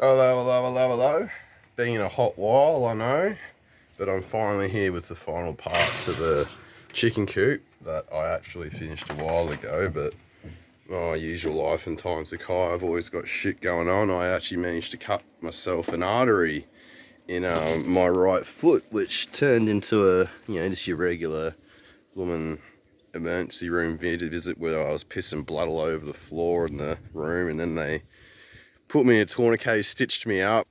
Hello. Been a hot while, I know, but I'm finally here with the final part to the chicken coop that I actually finished a while ago, but my usual life and times of Kai, I've always got shit going on. I actually managed to cut myself an artery in my right foot, which turned into a, just your regular woman emergency room visit where I was pissing blood all over the floor in the room, and then they put me in a tourniquet, stitched me up,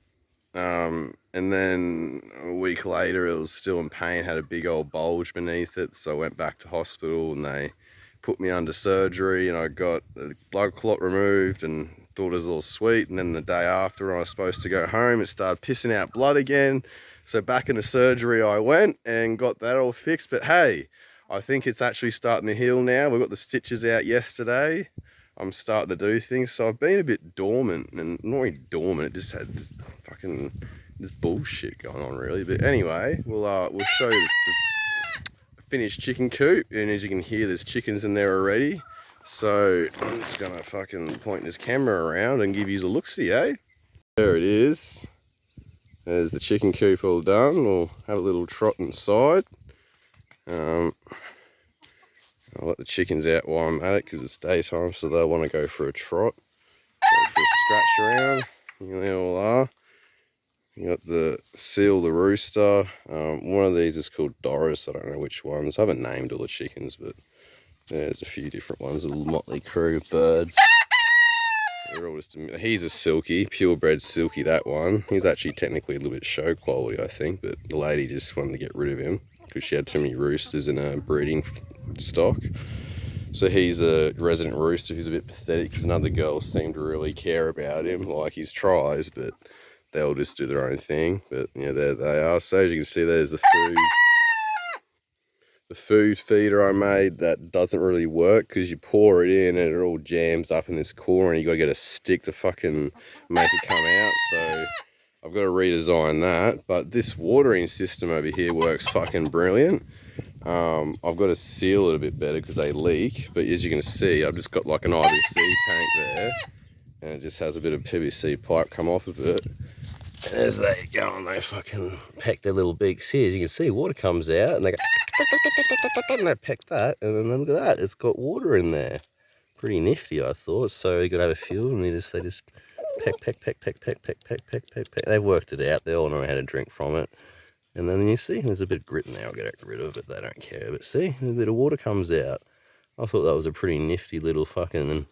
and then a week later it was still in pain, had a big old bulge beneath it, so I went back to hospital and they put me under surgery and I got the blood clot removed and thought it was all sweet. And then the day after when I was supposed to go home, it started pissing out blood again, so back into surgery I went and got that all fixed. But hey, I think it's actually starting to heal now. We got the stitches out yesterday. I'm starting to do things, so I've been a bit dormant, and not really dormant, it just had this fucking bullshit going on really. But anyway, we'll show you the finished chicken coop, and as you can hear there's chickens in there already. So I'm just gonna fucking point this camera around and give you a look-see, eh? There it is. There's the chicken coop all done. We'll have a little trot inside. I'll let the chickens out while I'm at it because it's daytime, so they'll want to go for a trot. Go for a scratch around. Here they all are. You got the seal, the rooster. One of these is called Doris. I don't know which ones. I haven't named all the chickens, but there's a few different ones. A little motley crew of birds. They're all just, he's a silky, purebred silky, that one. He's actually technically a little bit show quality, I think, but the lady just wanted to get rid of him because she had too many roosters in her breeding stock. So he's a resident rooster who's a bit pathetic because none of the girls seem to really care about him. Like, he tries, but they'll just do their own thing. But yeah, there they are. So as you can see, there's the food feeder I made that doesn't really work because you pour it in and it all jams up in this corner and you got to get a stick to fucking make it come out. So I've got to redesign that. But this watering system over here works fucking brilliant. I've got to seal it a bit better because they leak, but as you can see, I've just got like an IBC tank there, and it just has a bit of PVC pipe come off of it. And as they go and they fucking peck their little beaks here, as you can see, water comes out, and they go, and they peck that, and then look at that, it's got water in there. Pretty nifty, I thought. So you got to have a fuel, and they just peck. They've worked it out. They all know how to drink from it. And then you see, there's a bit of grit in there. I'll get rid of it. They don't care. But see, a bit of water comes out. I thought that was a pretty nifty little fucking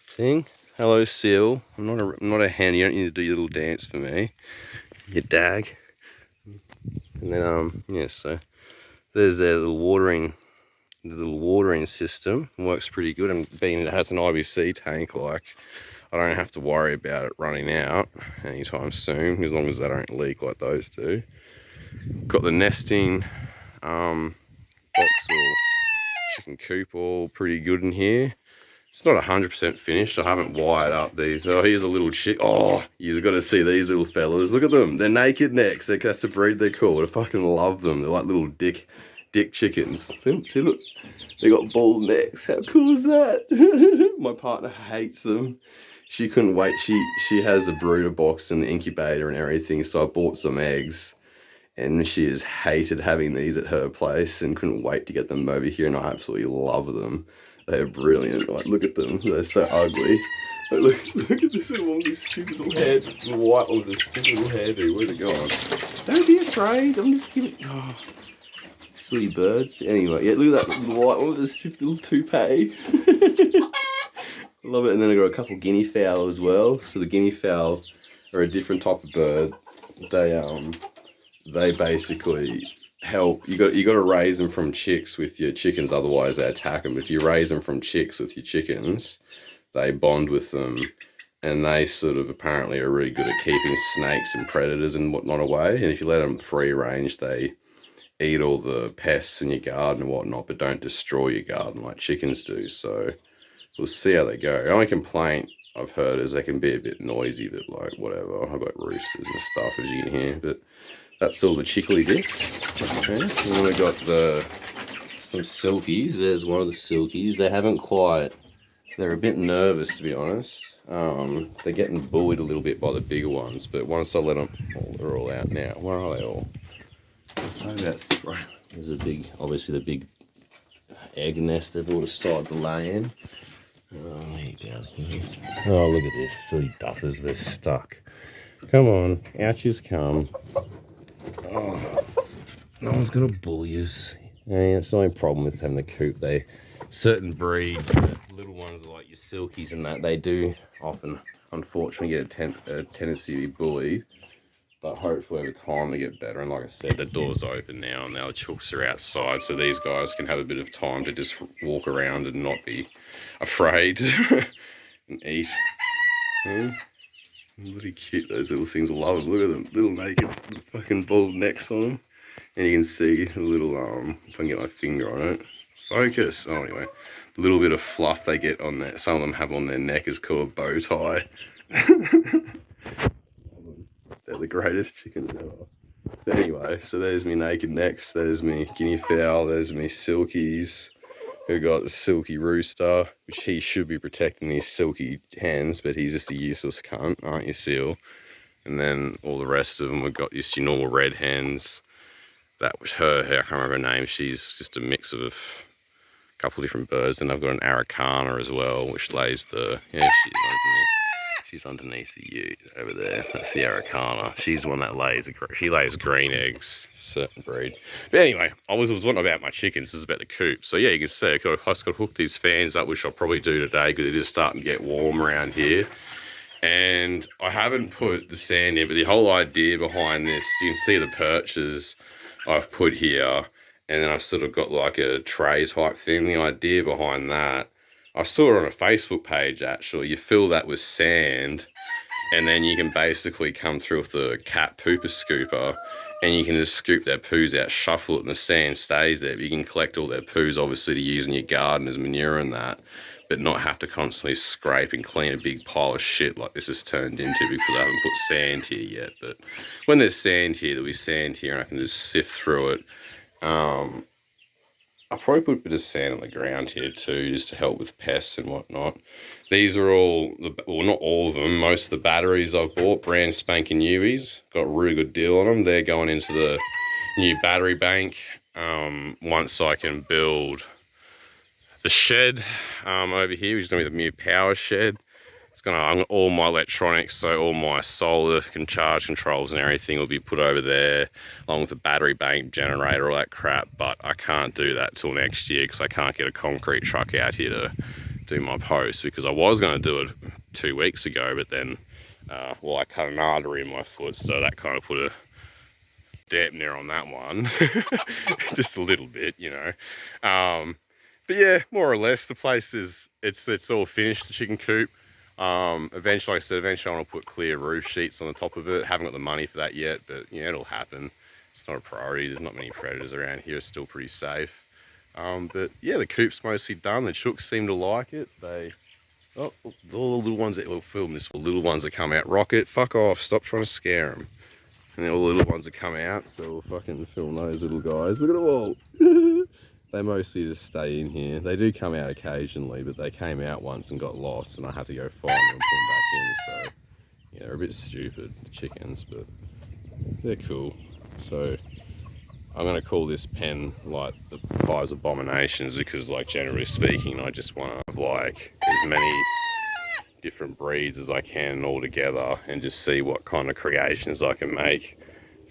thing. Hello, seal. I'm not a hen. You don't need to do your little dance for me, you dag. And then yeah. So there's their little watering system. It works pretty good. And being it has an IBC tank, like, I don't have to worry about it running out anytime soon, as long as they don't leak like those do. Got the nesting box or chicken coop all pretty good in here. It's not 100% finished. I haven't wired up these. Oh, here's a little chick. Oh, you've got to see these little fellas. Look at them. They're naked necks. That's the breed they're called. I fucking love them. They're like little dick chickens. See, look. They got bald necks. How cool is that? My partner hates them. She couldn't wait. She has a brooder box and the incubator and everything, so I bought some eggs. And she has hated having these at her place and couldn't wait to get them over here, and I absolutely love them. They're brilliant. Like, look at them. They're so ugly. Like, look at this one with this stupid little head. The white one with this stupid little hairdo. Where's it going? Don't be afraid. I'm just giving... Oh, silly birds. But anyway, yeah, look at that little white one with this stupid little toupee. Love it. And then I got a couple guinea fowl as well. So the guinea fowl are a different type of bird. They basically help. You got to raise them from chicks with your chickens, otherwise they attack them. If you raise them from chicks with your chickens, they bond with them, and they sort of apparently are really good at keeping snakes and predators and whatnot away. And if you let them free range, they eat all the pests in your garden and whatnot, but don't destroy your garden like chickens do. So we'll see how they go. The only complaint I've heard is they can be a bit noisy, but like whatever. I've got roosters and stuff, as you can hear, but that's all the chickly dicks. Okay. And then we got some silkies. There's one of the silkies. They haven't quite they're a bit nervous, to be honest. They're getting bullied a little bit by the bigger ones, but once I let them, oh, they're all out now. Where are they all? Maybe about three. There's a big, obviously the big egg nest they've all decided to lay in. Oh, way down here. Oh, look at this. Silly duffers, they're stuck. Come on, out yous come. Oh, no one's gonna bully us. Yeah, it's the only problem with having the coop. Certain breeds, the little ones like your silkies and that, they do often, unfortunately, get a tendency to be bullied. But hopefully over time they get better. And like I said, the door's open now and now the chooks are outside, so these guys can have a bit of time to just walk around and not be afraid and eat. Really cute, those little things. I love them. Look at them, little naked fucking bald necks on them. And you can see a little, if I can get my finger on it. Focus. Oh, anyway, a little bit of fluff they get on that. Some of them have on their neck is called a bow tie. They're the greatest chickens ever. But anyway, so there's me naked necks, there's me guinea fowl, there's me silkies. We've got the silky rooster, which he should be protecting these silky hens, but he's just a useless cunt, aren't you, Seal? And then all the rest of them, we've got your normal red hens. That was her, I can't remember her name, she's just a mix of a couple of different birds. And I've got an Araucana as well, which lays the, yeah, she's underneath the ute over there. That's the Araucana. She's the one that lays green eggs, certain breed. But anyway, I was wanting about my chickens. This is about the coop. So yeah, you can see I've got to hook these fans up, which I'll probably do today because it is starting to get warm around here. And I haven't put the sand in, but the whole idea behind this, you can see the perches I've put here, and then I've sort of got like a tray type thing. The idea behind that, I saw it on a Facebook page actually. You fill that with sand and then you can basically come through with a cat pooper scooper and you can just scoop their poos out, shuffle it, and the sand stays there. But you can collect all their poos obviously to use in your garden as manure and that, but not have to constantly scrape and clean a big pile of shit like this has turned into because I haven't put sand here yet. But when there's sand here, there'll be sand here and I can just sift through it. I'll probably put a bit of sand on the ground here too, just to help with pests and whatnot. These are all, well, not all of them, most of the batteries I've bought, brand spanking newies. Got a really good deal on them. They're going into the new battery bank. Once I can build the shed over here, which is going to be the new power shed. It's going to, all my electronics, so all my solar charge controls and everything will be put over there, along with the battery bank, generator, all that crap. But I can't do that till next year because I can't get a concrete truck out here to do my post, because I was going to do it 2 weeks ago, but then, well, I cut an artery in my foot, so that kind of put a dampener on that one. Just a little bit, you know. But yeah, more or less, the place is, it's all finished, the chicken coop. Eventually, like I said, eventually I want to put clear roof sheets on the top of it. Haven't got the money for that yet, but yeah, it'll happen. It's not a priority. There's not many predators around here. It's still pretty safe. But yeah, the coop's mostly done. The chooks seem to like it. Oh, all the little ones that will film this, all the little ones that come out. Rocket, fuck off. Stop trying to scare them. And then all the little ones that come out, so we'll fucking film those little guys. Look at them all. They mostly just stay in here. They do come out occasionally, but they came out once and got lost, and I had to go find them and put them back in. So, yeah, they're a bit stupid, the chickens, but they're cool. So, I'm going to call this pen, like, the Fives Abominations, because, like, generally speaking, I just want to have, like, as many different breeds as I can all together and just see what kind of creations I can make.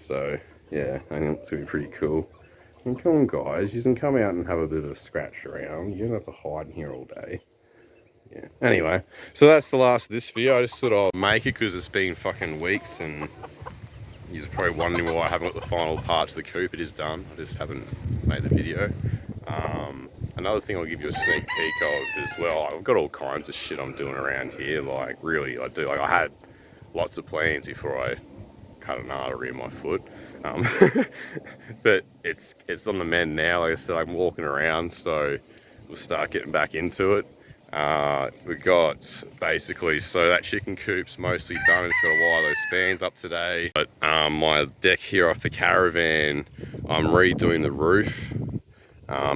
So, yeah, I think it's going to be pretty cool. And come on guys, you can come out and have a bit of a scratch around. You don't have to hide in here all day. Yeah. Anyway, so that's the last of this video. I just thought I'd make it because it's been fucking weeks and you're probably wondering why I haven't got the final part to the coop. It is done. I just haven't made the video. Another thing I'll give you a sneak peek of as well, I've got all kinds of shit I'm doing around here. Like, really, I do. Like, I had lots of plans before I cut an artery in my foot. But it's on the mend now. Like I said, I'm walking around, so we'll start getting back into it. We got basically, so that chicken coop's mostly done. I just got to wire those fans up today. But my deck here off the caravan, I'm redoing the roof.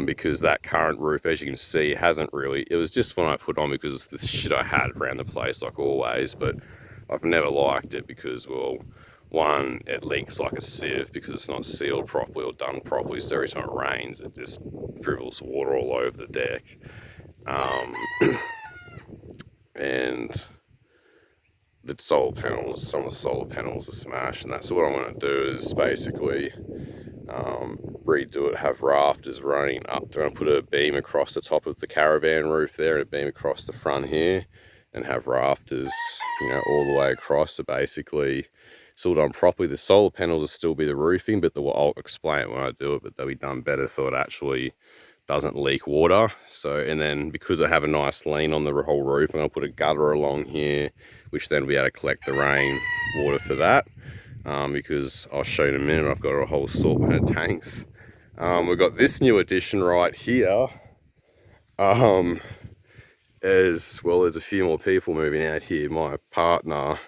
because that current roof, as you can see, hasn't really, it was just when I put on because the shit I had around the place like always, but I've never liked it because, well, one, it leaks like a sieve because it's not sealed properly or done properly, so every time it rains it just dribbles water all over the deck. And the solar panels, some of the solar panels are smashed and that. So what I want to do is basically redo it, have rafters running up. I'm going to put a beam across the top of the caravan roof there and a beam across the front here and have rafters, you know, all the way across. So basically it's all done properly. The solar panels will still be the roofing, but I'll explain it when I do it, but they'll be done better so it actually doesn't leak water. So, and then because I have a nice lean on the whole roof, I'm going to put a gutter along here, which then will be able to collect the rain water for that. Because I'll show you in a minute, I've got a whole assortment of tanks. We've got this new addition right here. As well as a few more people moving out here. My partner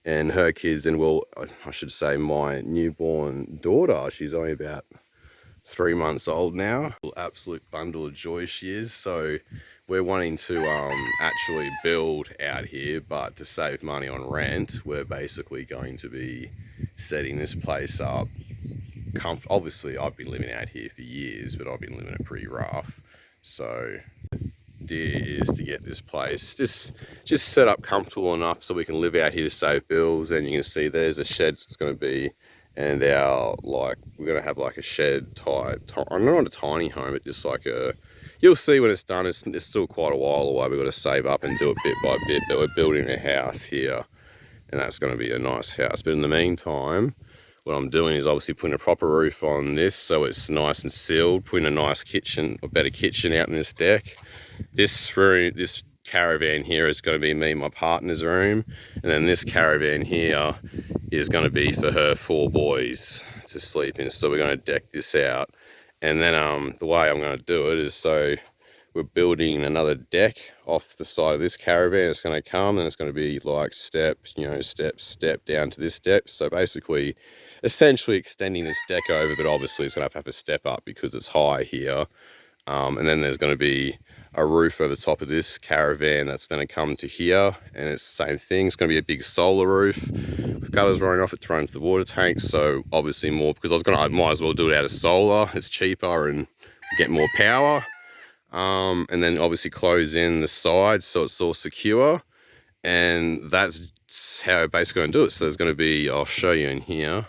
and her kids, and well, I should say my newborn daughter. She's only about 3 months old now. Absolute bundle of joy she is. So we're wanting to actually build out here, but to save money on rent, we're basically going to be setting this place up. Obviously I've been living out here for years, but I've been living it pretty rough. So the idea is to get this place just set up comfortable enough so we can live out here to save bills. And you can see there's a shed that's going to be, and our, like, we're going to have like a shed type, I'm not a tiny home, but just like a, you'll see when it's done. It's still quite a while away. We've got to save up and do it bit by bit, but we're building a house here and that's going to be a nice house. But in the meantime, what I'm doing is obviously putting a proper roof on this so it's nice and sealed, putting a nice kitchen, a better kitchen out in this deck. This room, this caravan here is going to be me and my partner's room, and then this caravan here is going to be for her 4 boys to sleep in. So we're going to deck this out, and then the way I'm going to do it is, so we're building another deck off the side of this caravan. It's going to come and it's going to be like steps, you know, step down to this step. So basically, essentially extending this deck over, but obviously it's going to have a step up because it's high here. And then there's going to be a roof over the top of this caravan that's going to come to here, and it's the same thing. It's going to be a big solar roof with gutters running off it to run to the water tanks. So obviously more, because I might as well do it out of solar. It's cheaper and get more power. And then obviously close in the sides so it's all secure, and that's how basically going to do it. So there's going to be, I'll show you in here.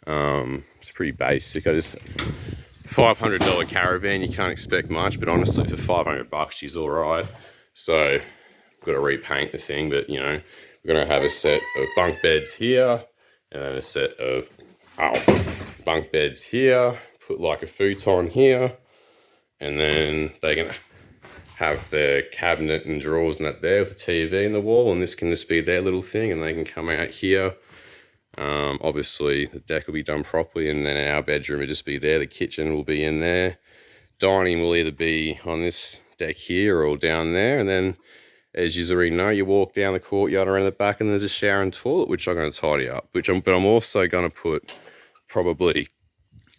It's pretty basic. $500 caravan, you can't expect much, but honestly for $500 she's all right. So I've got to repaint the thing, but you know, we're going to have a set of bunk beds here and then a set of bunk beds here, put like a futon here, and then they're going to have their cabinet and drawers and that there with a TV in the wall, and this can just be their little thing, and they can come out here. Obviously the deck will be done properly, and then our bedroom will just be there. The kitchen will be in there. Dining will either be on this deck here or down there, and then as you already know, you walk down the courtyard around the back and there's a shower and toilet, which I'm going to tidy up, but I'm also going to put probably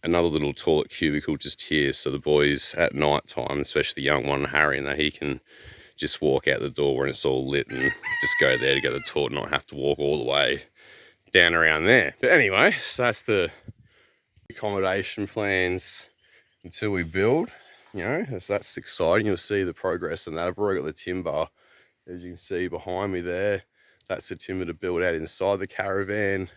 another little toilet cubicle just here, so the boys at night time, especially the young one Harry, and that he can just walk out the door when it's all lit and just go there to go to the toilet, not have to walk all the way down around there. But anyway, so that's the accommodation plans until we build. You know, that's exciting. You'll see the progress in that. I've already got the timber, as you can see behind me there. That's the timber to build out inside the caravan.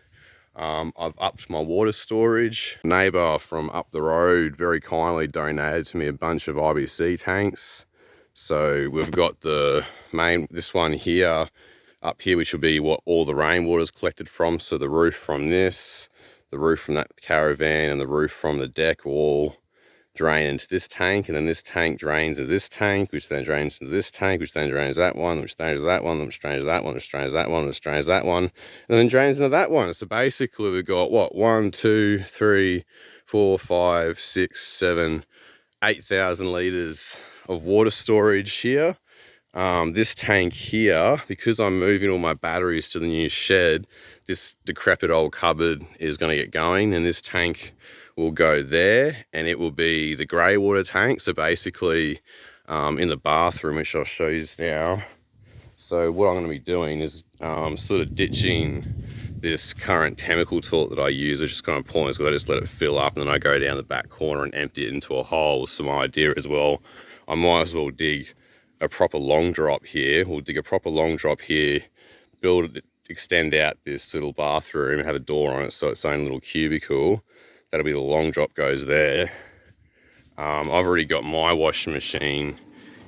I've upped my water storage. A neighbour from up the road very kindly donated to me a bunch of IBC tanks. So we've got the main, this one here, up here, which will be what all the rainwater is collected from. So the roof from this, the roof from that caravan, and the roof from the deck will all drain into this tank, and then this tank drains into this tank, which then drains into this tank, which then drains that one, which drains that one, which drains that one, which drains that one, which drains that one, and then drains into that one. So basically we've got what, 1, 2, 3, 4, 5, 6, 7, 8,000 litres of water storage here. This tank here, because I'm moving all my batteries to the new shed, this decrepit old cupboard is going to get going, and this tank will go there, and it will be the grey water tank. So basically in the bathroom, which I'll show you now. So what I'm going to be doing is sort of ditching this current chemical toilet that I use. It's just kind of pointless because I just let it fill up, and then I go down the back corner and empty it into a hole. So my idea as well, I might as well dig a proper long drop here. We'll dig a proper long drop here, build it, extend out this little bathroom, have a door on it so it's own little cubicle. That'll be the long drop goes there. I've already got my washing machine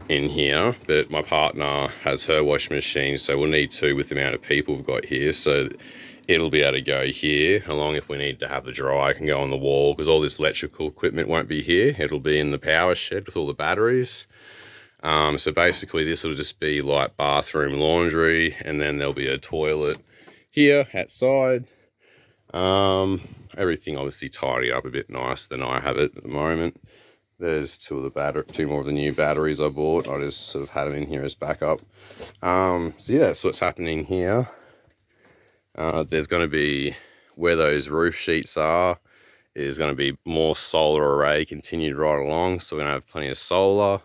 in here, but my partner has her washing machine, so we'll need two with the amount of people we've got here. So it'll be able to go here, along if we need to have the dryer, can go on the wall, because all this electrical equipment won't be here. It'll be in the power shed with all the batteries. So basically this will just be like bathroom, laundry, and then there'll be a toilet here outside. Everything obviously tidy up a bit nicer than I have it at the moment. There's two more of the new batteries I bought. I just sort of had them in here as backup. So yeah, so what's happening here, there's going to be, where those roof sheets are, is going to be more solar array continued right along. So we're going to have plenty of solar.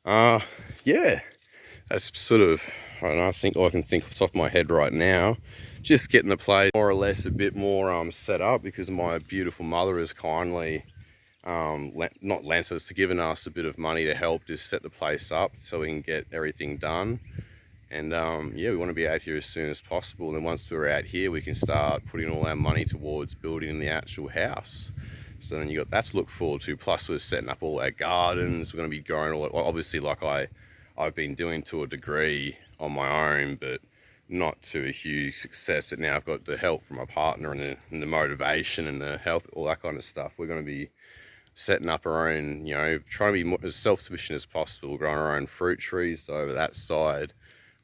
Yeah, that's sort of, I don't know, I think all I can think off the top of my head right now. Just getting the place more or less a bit more set up, because my beautiful mother has kindly not lent us, given us a bit of money to help just set the place up so we can get everything done. And yeah, we want to be out here as soon as possible. And then once we're out here, we can start putting all our money towards building the actual house. So then you got that to look forward to. Plus we're setting up all our gardens. We're going to be growing all, obviously, like I've been doing to a degree on my own, but not to a huge success. But now I've got the help from my partner and the motivation and the help, all that kind of stuff. We're going to be setting up our own, you know, trying to be more, as self-sufficient as possible, growing our own fruit trees. So over that side,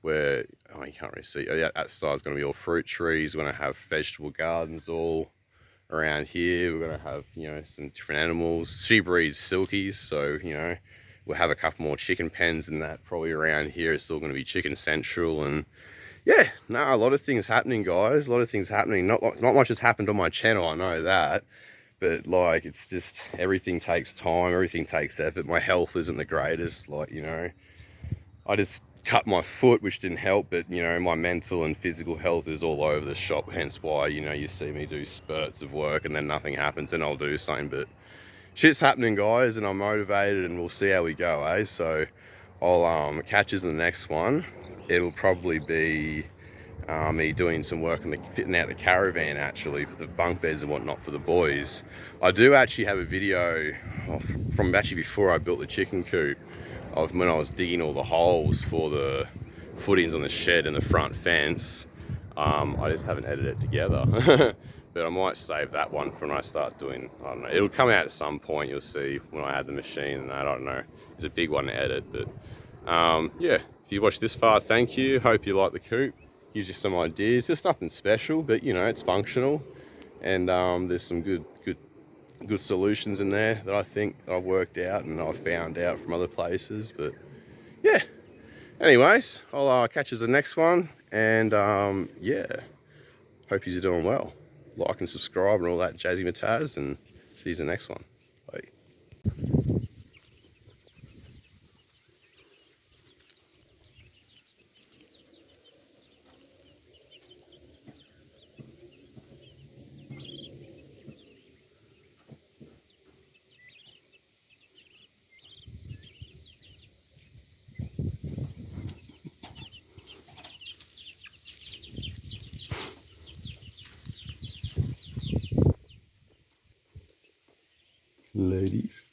where, oh, you can't really see, oh, yeah, that side's going to be all fruit trees. We're going to have vegetable gardens all around here. We're going to have, you know, some different animals. She breeds silkies, so, you know, we'll have a couple more chicken pens and that probably around here. It's all going to be chicken central. And yeah, no, a lot of things happening, guys. A lot of things happening. Not much has happened on my channel, I know that. But like, it's just, everything takes time, everything takes effort. My health isn't the greatest. Like, you know, I just cut my foot, which didn't help, but you know, my mental and physical health is all over the shop. Hence why, you know, you see me do spurts of work and then nothing happens, and I'll do something. But shit's happening, guys, and I'm motivated, and we'll see how we go, eh? So I'll catch us in the next one. It'll probably be me doing some work on fitting out the caravan, actually, for the bunk beds and whatnot for the boys. I do actually have a video from actually before I built the chicken coop, of when I was digging all the holes for the footings on the shed and the front fence. I just haven't edited it together. But I might save that one for when I start doing, I don't know, it'll come out at some point, you'll see, when I add the machine and that. I don't know, it's a big one to edit. But yeah, if you watched this far, thank you. Hope you like the coop. Gives you some ideas. Just nothing special, but you know, it's functional, and there's some good solutions in there that I think I've worked out and I've found out from other places. But yeah, anyways, I'll catch you the next one, and yeah, hope you're doing well. Like and subscribe and all that jazzy mataz, and see you in the next one. Bye. Ladies.